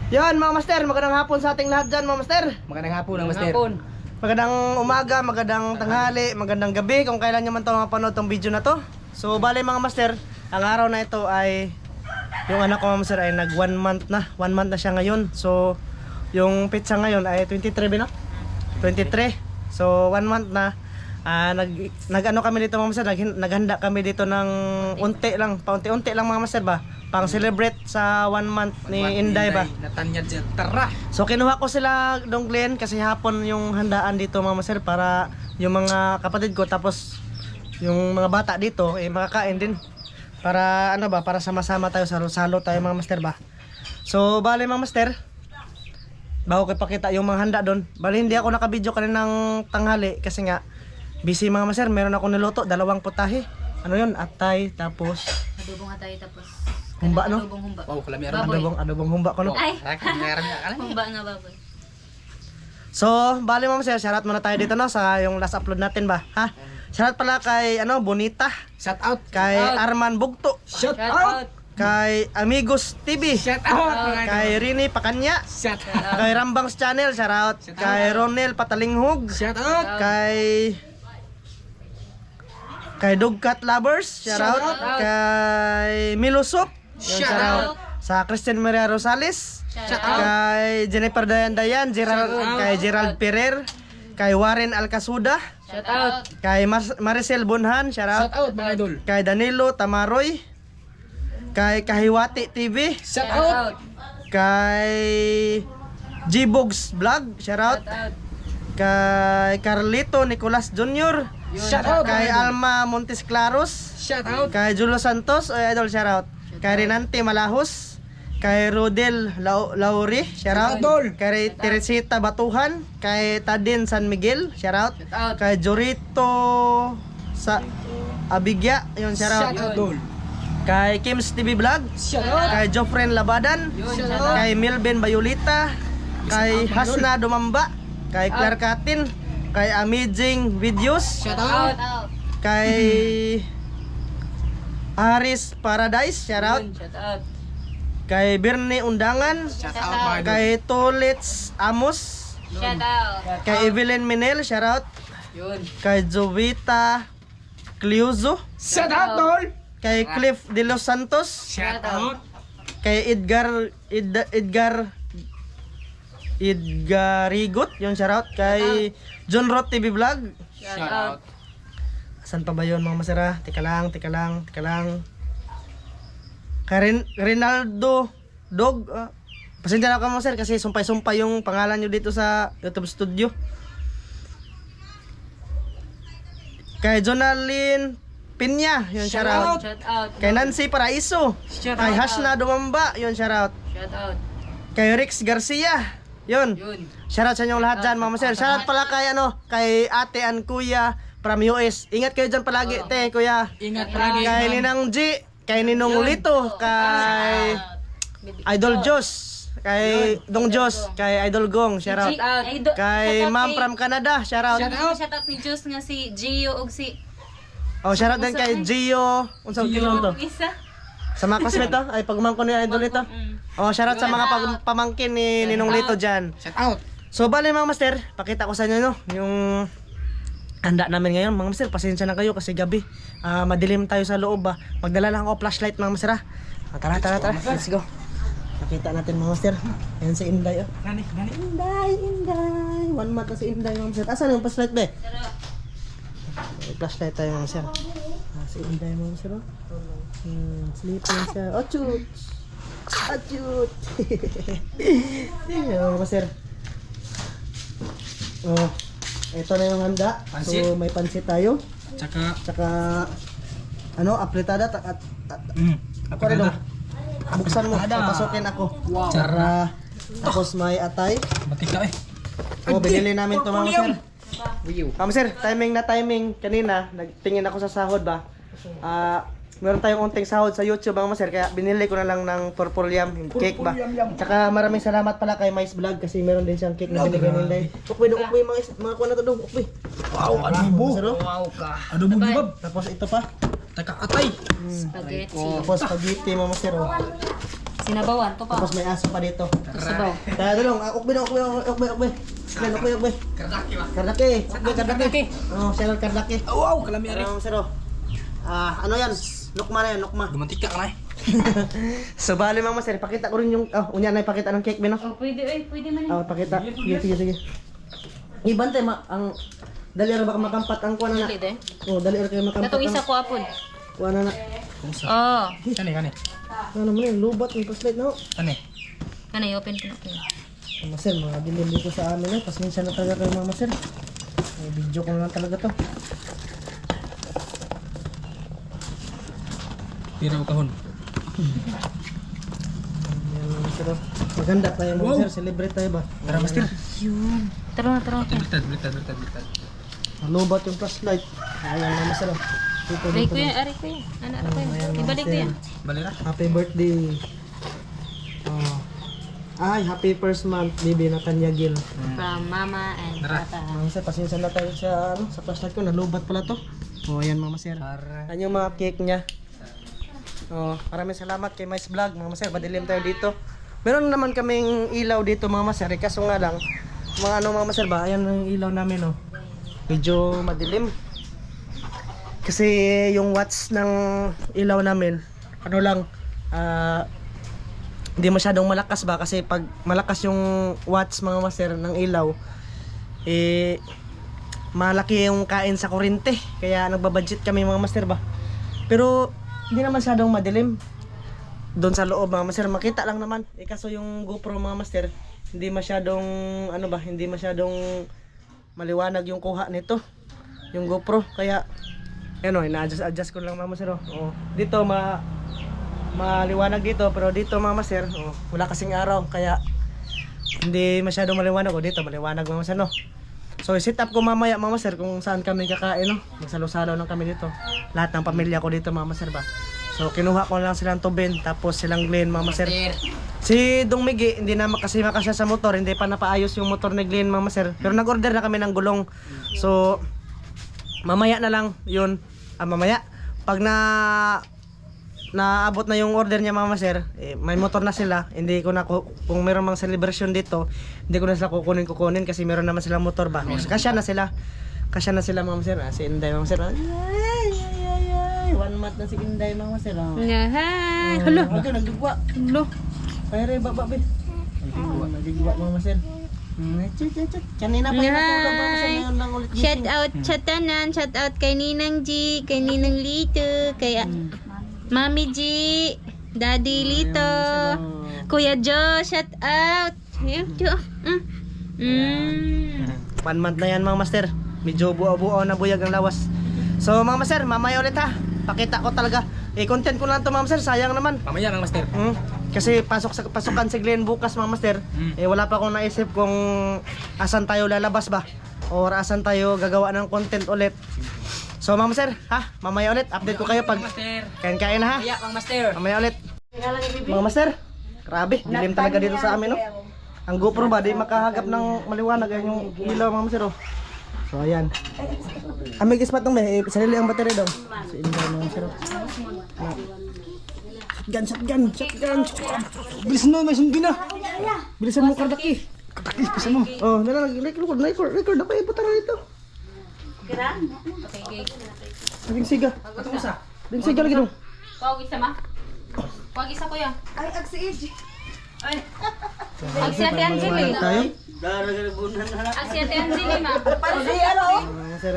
Yan mga master, magandang hapon sa ating lahat dyan mga master. Magandang hapon, master. Magandang umaga, magandang tanghali, magandang gabi kung kailan nyo man ito mapanood tong video na to. So bale mga master, ang araw na ito ay yung anak ko mga master ay nag 1 month na. 1 month na siya ngayon. So yung pizza ngayon ay 23 ba no? 23. So 1 month na. Nag-ano kami dito mga master, naghanda kami dito ng unti lang, paunti-unti lang mga master ba, pang celebrate sa 1 month ni Inday ba. Natanyad siya, tara! So kinuha ko sila Dong Glenn kasi hapon yung handaan dito mga master para yung mga kapatid ko tapos yung mga bata dito eh makakain din. Para ano ba, para sama-sama tayo, salo-salo tayo mga master ba. So bale mga master, bago ko ipakita yung mga handa doon. Bale hindi ako nakabidyo kaninang tanghali kasi nga busy mga master, meron ako niluto, 2 putahe. Ano yun? Atay, tapos Adobong atay tapos humba no? adobong humba. Wow, kalami Adobong humba ko no? Ay, meron niya kalami. humba nga baboy. So, bali mga master, shoutout muna tayo dito no sa yung last upload natin ba, ha? Shoutout pala kay ano, Bonita, Shout out! kay Arman Bugto, Shout Shout out! out. kay Amigos TV, Shout out! kay Rini Pakanya, Shout out! kay Rambangs Channel, shoutout, kay Ronel Patalinghog, Shout out! kay Dogcat Lovers, shoutout, Shoutout. kay Milusop, Shoutout. sa Christian Maria Rosales, Shout kay Jennifer Dayan, kay Gerald Ferrer, kay Warren Alcasuda, Shout out. kay Maricel Bunhan, Shout shoutout, out mga idol! kay Danilo Tamaroy, kay Kahiwati TV, Shout Shout out! out. kay G-Bogs Vlog, shoutout, Shout out. kay Carlito Nicolas Jr., Shout out! kay Alma Montes Claros, Shout out! kay Julio Santos, idol shoutout, kay Renante Malahos, kay Rodel Lauri, shoutout, Idol. kay Teresita Batuhan, kay Tadin San Miguel, shoutout, Shout out. kay Jorito sa Abigya, yun Shout shoutout, out! Dol! kay Kim's TV Vlog, Shout out! kay Jofren Labadan, Yun, shout out. kay Milben Bayulita, kay Hasna Dumamba, kay Claire Katin, kay Amazing Videos, Shout Shout out! out. kay Aris Paradise, shoutout, Yun, shout out. kay Birne Undangan, Shout Shout out out. mga idol! kay Tolets Amos, Shout out. kay Evelyn Minel, shoutout, Yun. kay Jovita Cliuzo, Shout out, Dol! kay Cliff De Los Santos, Shout out! kay Edgarigot, yung shoutout, kay John Roth TV Vlog. Shout out. Saan pa ba yun mga masira? Tika lang. Kay Rinaldo Dog. Pasensya na ka mga sir kasi sumpay-sumpay yung pangalan nyo dito sa YouTube studio. Kay Jonalyn Pinya, yun shoutout. Shout out. Kay Nancy Paraiso. Shout Kay out! Hasna Dumamba, yun shoutout. Shout out. Kay Rix Garcia, yun. Yun. Shoutout sa inyong lahat dyan mga sir. Shoutout pala kay ate and kuya from US. Ingat kayo dyan palagi, te, kuya. Ingat palagi! Kay ma'am. Ninang G, kay Ninong Lito, kay Idol Jos, kay Dong Jos, kay Idol Gong, shoutout. Kay Ma'am from Canada, shoutout. Shout out! Shout out ni Diyos nga si Gio og si Oh, shoutout din kay Gio. Unsang Gio. to? isa. Sa mga classmate to, ay pagmangkon ni Idol Lito. Oh, shoutout sa mga pamangkin ni Ninong Lito dyan. Shout out! So bali mga master, pakita ko sa inyo no, yung handa namin ngayon mga master. Pasensya na kayo kasi gabi. Madilim tayo sa loob ba. Magdala lang ako flashlight mga master. Tara. Let's go. Nakita natin mga master. Ayan si Inday oh. Gani! Inday. 1 month na si Inday mga master. Asan yung flashlight be? May flashlight tayo mga master. Si Inday mga master oh. Sleeping siya. Oh chut. Achut. Ayan mga master. Oh, ito na yung handa. Pansit. So may pansit tayo. Tsaka... Ano, apretada at ako rin oh. Buksan mo, papasukin ako. Wow. Tsara. Tapos may atay. Matika eh! Oh, binili namin ito mga sir. Wiyo! Sir, timing kanina, nagtingin ako sa sahod ba. Meron tayong unting sahod sa YouTube mga sir, kaya binili ko na lang ng purple yam, yung cake ba. Tsaka maraming salamat pala kay Mais Vlog kasi meron din siyang cake na binigay ni Inday. Ukwi mga kuha na to dong, ukwi. Wow! Adobo! Sir, oh. Wow ka! Adobo gibab! Tapos ito pa. Taka atay! Spaghetti. Tapos spaghetti mga sir. Oh. Sinabawan to pa. Tapos may aso pa dito. Sabaw. Kaya dalong, ukbe. Glenn, ukbe. Kardaki. Oh, siya lang kardaki. Wow, kalami ari. Sir, ano yan? Lukma na yan, lukma. Gumantika ka na eh. So bali mga master, pakita ko rin yung, unya na ipakita ng cake, Bino. Oh, pwede man. Pakita. Sige. Ibante, ang dali ra baka makampat ang kuha na na. Dili, Dali ra kayo makampat. Katong isa ko apon. Kuha na na. Oh. Kani. Ano mo yun, lubat yung flashlight na. Kani. Kanay open ko na ko. Master, mga dilim ko sa amin pasensya na talaga kayo mga master. Video ko na lang talaga to. Tira kahon. Yan mga master. Maganda tayo mga master, celebrate tayo ba? Tara master. Yun. Tara. Baliktad. Lubat yung flashlight. Ayan mga master. Dito. Ari ko yan. Anak ko yan. Ibalik ko yan. Balira. Happy birthday. Ay, happy first month, baby na Kanyagil. From mama and Tara. tata. Mga sir, pasensya na tayo sa flashlight ko. Nalubat pala to. Ayan mga sir. Ayan yung mga cake niya. Maraming salamat kay Mais Vlog. Mga sir, madilim tayo dito. Meron naman kaming ilaw dito mga sir. Kaso nga lang, mga sir ba? Ayan ang ilaw namin medyo madilim. Kasi yung watts ng ilaw namin, hindi masyadong malakas ba kasi pag malakas yung watts mga master ng ilaw malaki yung kain sa kuryente kaya nagbabudget kami mga master ba pero hindi naman masyadong madilim doon sa loob mga master makita lang naman kaso yung GoPro mga master hindi masyadong hindi masyadong maliwanag yung kuha nito yung GoPro kaya ina-adjust ko lang mga master dito maliwanag dito pero dito mga master wala kasing araw kaya hindi masyadong maliwanag dito maliwanag mga master so set up ko mamaya mga master kung saan kami kakain magsalo-salo lang kami dito lahat ng pamilya ko dito mga master ba so kinuha ko lang silang Tobin tapos silang Glenn mga master si Dong Migi hindi na kasi makasya sa motor hindi pa napaayos yung motor ni Glenn mga master pero nag-order na kami ng gulong so mamaya na lang yun mamaya pag naabot na yung order niya mga master may motor na sila hindi ko na kung meron mang celebration dito hindi ko na sila kukunin kasi meron naman silang motor ba kasya na sila mga master si Inday mga master ay 1 month na si Inday mga master Hi. Hello. nagdigwa pare baba be nagdigwa mga master kanina pa yung natulog mga master ngayon lang ulit Shout out sa tanan, shout out kay Ninang G, kay Ninang Lito, kay Mami G, Daddy Lito, Kuya Joe, shout out. Ayan, Joe. 1 month na yan mga master. Medyo buo-buo na buyag ang lawas. So mga master, mamaya ulit ha. Pakita ko talaga. Content ko lang to mga master, sayang naman. Mamaya lang master. Kasi pasukan si Glenn bukas mga master. Wala pa akong naisip kung asan tayo lalabas ba or asan tayo gagawa ng content ulit. So mga master, mamaya ulit update ko kayo pag kain-kain na ha. Mamaya ulit. Mga master, grabe, dilim talaga dito sa amin Ang GoPro ba, di makahagap ng maliwanag yung ilaw mga master So ayan. May ispat nung sarili ang battery daw. So inday mga master Shotgun. Bilisan mo, may sumbi na. Bilisan mo kardaki. Bilisan mo. Record na pa iputar dito. Naging siga. Naging siga lagi dong. Pawag isa ma? Pawag isa kuya. Ay, agsi Iji. Ag si Ate Angeli. Tayo? Ag si Ate Angeli ma. Pansi, ano? Mga sir.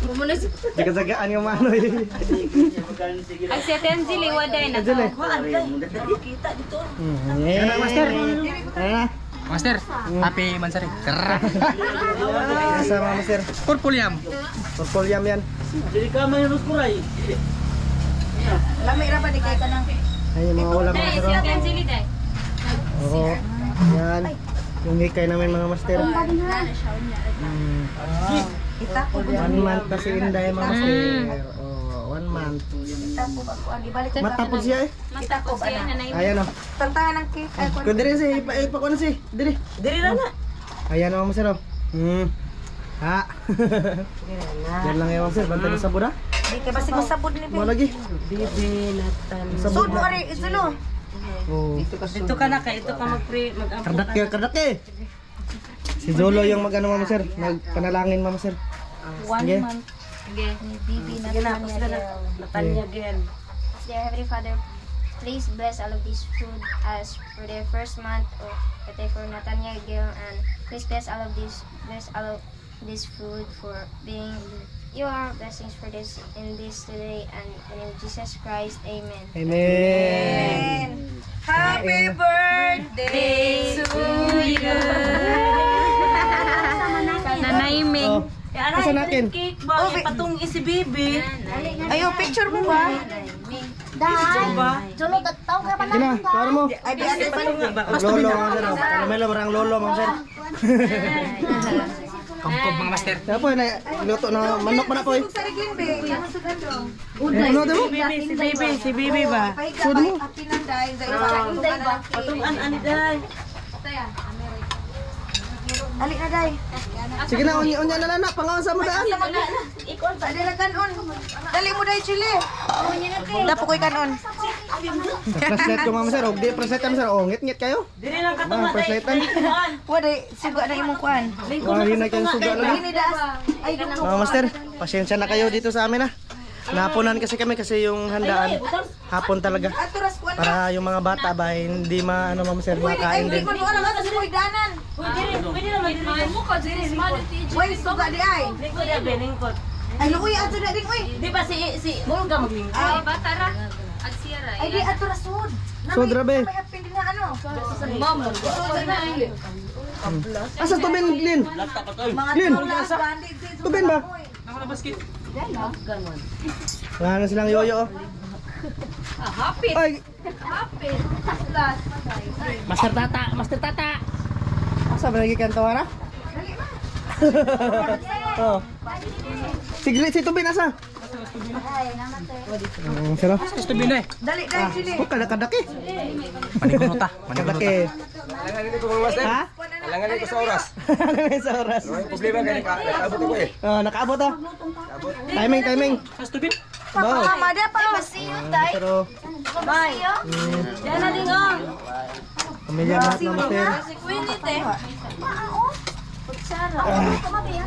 Bumunos. Jaga-jagaan yung mano Ag si Ate Angeli, waday na. Diyan Kuhaan ka. Kita dito. Yeah, master. Master, happy mansari. Sa mga master. Purpuliam. Portfolio yan. Lami ra ba di kay kanang Ayun yung mga ulam mga Day, master. si Ate Angeli day. Oo. Yan. Yung hikay namin mga master. kita ko 1 month na si Inday mga master. 1 month. kita ko ba ko agi balik ka. Matapos siya Matapos siya na nai. Ayan o. Tantangan ng cake ay ko. Kung diri si, ipa ko na si. Diri. Diri na na. Ayan o mga master o. Ha. Yan lang yung mga master. Bantay na sa buda. Di kay basig mo sabod ni Mo lagi. Sud mo ari isulo. Oh. Dito ka na kay ito ka mag-ampo. Kardak. Si Zolo yung mag-ano Mama Sir, nagpanalangin Mama Sir. 1 Sige. month. Sige. Bibi Sige na, Natanya basta na. Del. Natanya again. Dear Heavenly Father, please bless all of this food as for their first month of Pate for Natanya Gil, and please bless all of this food for being your blessings for this in this today, and in the name of Jesus Christ, Amen. Amen. Happy birthday to you. Nanay Ming. Oh. Asa natin? Cake ba? Oh, Patong si Bibi. Ayo, picture mo ba? Jolo, tao ka pa Kina, para mo. Ay, di ate pa Lolo Mama Sir. Caramelo marang lolo Mama Sir. Kangkog mga master. Kaya po, luto na manok pa na po eh. sa rigin be. Ano sa gando? Ano daw? Si Bibi ba? Sud mo. Pinanday sa isa. Patungan ani day. Ali na day. Sige na, unya na lang na. Pangawan sa mo daan. Dali na kanon. Dali mo day chili. Dapo ko'y kanon. Preslet ko Mama Sir. O, di preslet kami Sir. O, ngit-ngit kayo. Dili lang Ah, katungan day. presletan. Wala, suga na imong kuan. Wala rin na kayong suga lagi. Ini das. Ay, gusto. Mga master, pasensya na kayo dito sa amin ha. Napunan kasi kami kasi yung handaan hapon talaga. Aturas kuan. Para yung mga bata ba hindi ano Mama Sir makain din. Ko wala ka sa ko'y danan. Pwede naman dili. Why suga di ay? Lingkod ya beningkod. Ay, luoy ato na din oy. Di ba si Mulga maglingkod? Ay, Batara. Agsira. ay di aturas sud. Sud, rabe. May apil din na ano. Mom. Asa to Ben Lin? Mga Lin. tulas bandit. To Ben ba? Ako na basket. Wala na silang yoyo oh. Happy. Ay, Happy. Master Tata. asa ba lagi kanto ara? Oh. Si to Ben asa? Sino? Gusto binay. Dali dali chili. Oh, kadaki. Panigulo ta. Kadaki. Ha? Alangan ko sa oras. Sa oras. Problema gani ka. Abot ako eh. Oh, nakaabot oh. Timing. Gusto bin. Wow. Mama da pa. Pero Bye. Diyan na dingong. pamilya lahat Mama Sir.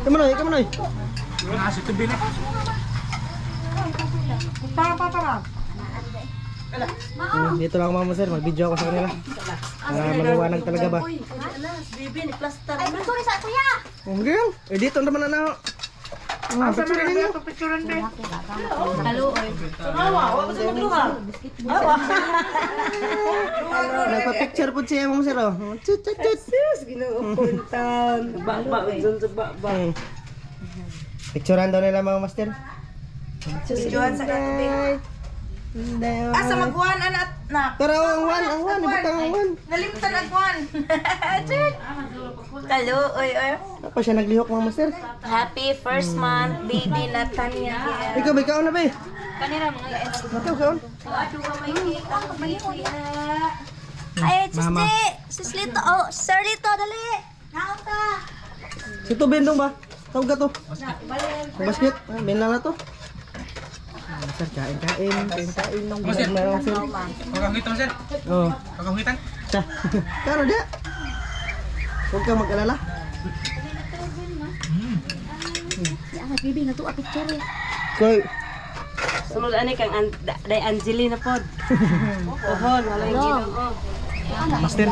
Ikaw manoy. Gusto binay. Dito lang Mama Sir, mag-video ako sa kanila. Maliwanag talaga ba? Bibi ni plaster. Ay, sorry sa kuya. Okay lang. Eh dito naman na. Picture ninyo. Nagpa-picture po siya Mama Sir oh. Chut. Ba dun sa ba. Picturean daw nila mga master. Juan sa katubig. Asa magwan anak na. Pero ang one, ibutang ang one. Nalimtan ang kuan. Kalo, oy. Apa siya naglihok mga master? Happy first month, baby Natanya. Ikaw na ba eh? Kanira mga Ikaw. Ay, Mama. Sislito. Oh, Sir Lito, dali. Naon ta. Si Tubendong ba? Tawag ka to. Basket. Ben lang na to. Master, kain. Master. Meron sir. Kakahugitan master. Oh. Kakahugitan. Siya. Karo dia. Huwag kang mag-alala. Bibi na to picture. Koy. Sunod ani kang day Angelina pod. Ohon, wala yung ginoo. Master.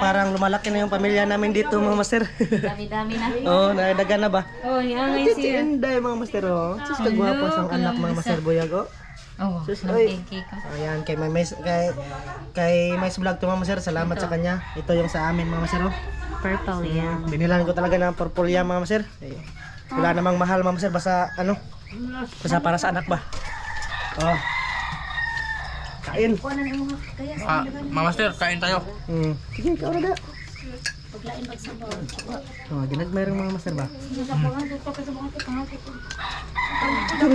Parang lumalaki na yung pamilya namin dito mga master. dami-dami na. Oh, nadagan na ba? Oh, niangay Titi siya. Inday mga master oh. Sus kagwapo sang anak mga master Buyag oh. Oh, Oy. thank you. Ayan kay Mais Vlog to mga master. Salamat sa kanya. Ito yung sa amin mga master oh. Purple yan. Binilan ko talaga ng purple yan mga master. Wala namang mahal mga master basta basta para sa anak ba. Oh. Kain. Mga master, kain tayo. Sige, ikaw na da. Oh, ginagmayroong mga master ba? Sabi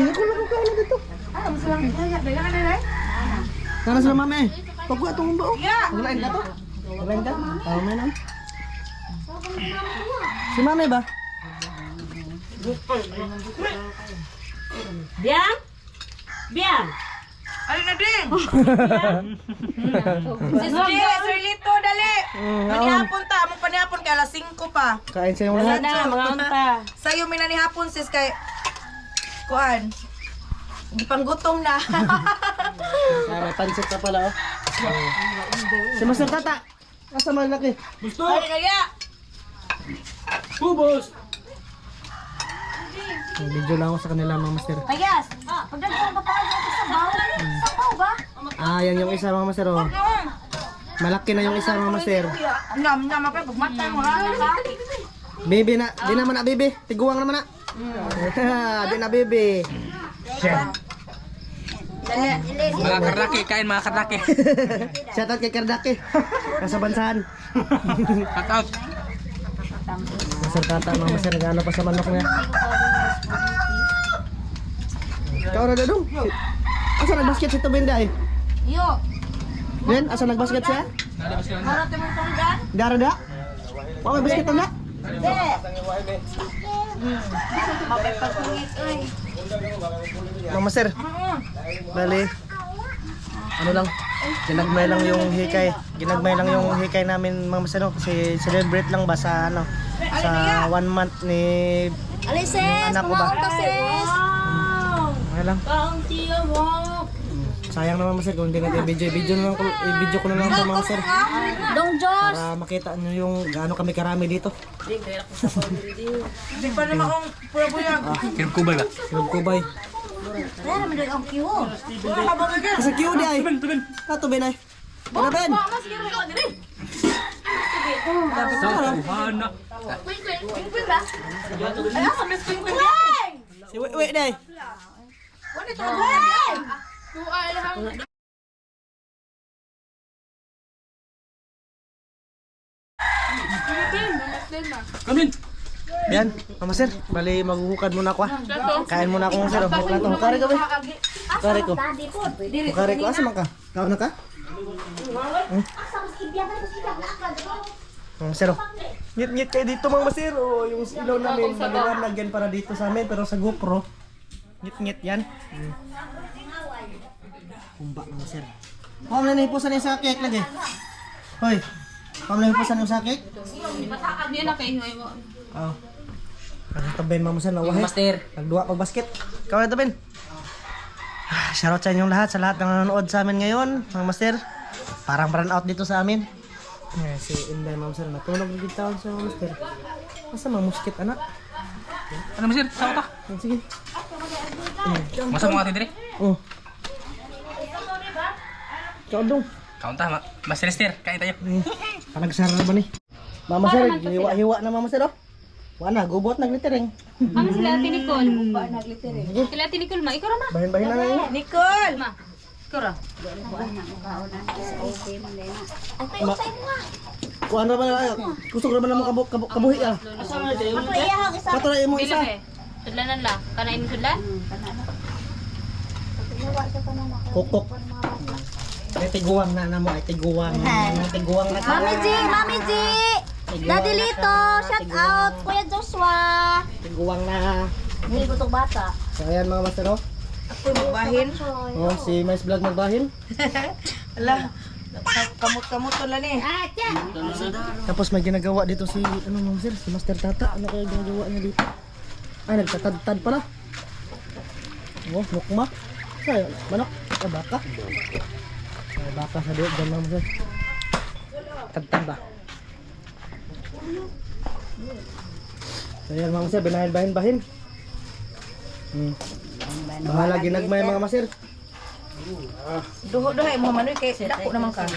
ko lang kung na dito. Sana sila mami. Pagwa itong ba? Maglain ka to? Maglain ka? Oo, may naman. Si mami ba? Biang? Biang? Alin na din. Sis G, Sir Lito, dali. Manihapon ta, among panihapon kay alas 5 pa. Kain sa yung Wala lahat. na, mga unta. Sa'yo may nanihapon sis kay kuan. Gipanggutom na. May pansit ka pala oh. Si Master Tata. Asa man laki? Alin na ya. Bubos! Video lang ako sa kanila mga master. Ayas. Pagdagdag pa pa sa bawo. Sa bawo ba? Ah, yan yung isa mga master oh. Malaki na yung isa mga master. Ngam pa pagmatay mo ra na. Baby na, di naman na baby. Tiguang naman na. Di na baby. Mga kardaki, kain mga kardaki. Shoutout kay Kardaki. Nasa bansahan. Cut out. Master Tata mga master, nag-ano pa sa manok niya. Ikaw na dadong. Asa nagbasket si Tobinda eh? Yo. Ben, asa nagbasket siya? Nada ba sila? Para te mo tungdan. Dara da? Wa may basket na? Mga master. Bali. Ano lang? Ginagmay lang yung hikay. Ginagmay lang yung hikay namin mga master no? Kasi celebrate lang ba sa ano? Sa 1 month ni Alices, anak ko ba? kumaon ka sis. Okay lang. Sayang naman master kung hindi natin video ko na lang ito mga master. Dong Diyos. Para makita nyo yung gaano kami karami dito. Di pa naman akong pura-pura. Kinukubay ba? Silog kubay. Wala naman doon ang cute. Asa Q di ay? Ato Ben ay. Wala Ben? Hana. Si Wewe di ay. Kamin! Yan, Mama Sir, bali maghuhukad muna ako ah. Kain muna ako Sir. Hukari ko ba? Hukari ko. Hukari ko, asa man ka? Kaon na ka? Mama Sir, ngit-ngit kayo dito Mama Sir. Oh, yung ilaw namin, maliwanag yan para dito sa amin. Pero sa GoPro, ngit-ngit yan. Kumba Mama Sir. Pam na nahipusan yung sakik lagi. Hoy, pam na nahipusan yung sakik? Oh. Ano taben Mama Sir, nawahi. Master. Nagduwa pag basket. Ikaw na taben. Shoutout sa inyong lahat, sa lahat ng nanonood sa amin ngayon, mga master. Parang burn out dito sa amin. Si Inday Mama Sir, natulog na dito sa mga master. Masa mga muskit anak? Ano masir? Sama ta? Sige. Masa mga tindiri? Oh. Ikaw dong. Kaun ta, Mas Lester, kain tayo. Panagsara na ba ni? Mama Sir, hiwa-hiwa na Mama Sir oh. Wala, gubot naglitering. Mama sila Ate Nicole. Sila Ate Nicole ma, ikaw ra ma. Bahin-bahin na lang. Nicole. Ma. Ikaw ra. Kuan ra ba na? Kusog ra ba na mo kabuhi ah. Katulad mo Bila isa. be. Sudlanan la. Kanain mo sudlan? Kokok. Ay tiguang na mo, ay tiguang. Tiguang na. Mami G, Mami G. Daddy Lito, shout out. Kuya Joshua. Tiguang na. Hindi ko itong bata. So ayan mga master oh. Ako magbahin. Oh, si Mais Vlog magbahin. Ala. Kamot-kamot to lang eh. Tapos may ginagawa dito si ano mga sir, si Master Tata. Ano kaya ginagawa niya dito? Ay, nagtatad-tad pala. Oh, nukma. Kaya, manok. Ah, baka. Ay, baka sa diyo. Diyan mga sir. Tad-tad ba? So yan mga sir, binahin-bahin-bahin. Bahala ginagmay mga maser. Duho-duho mo manoy kay dako naman ka.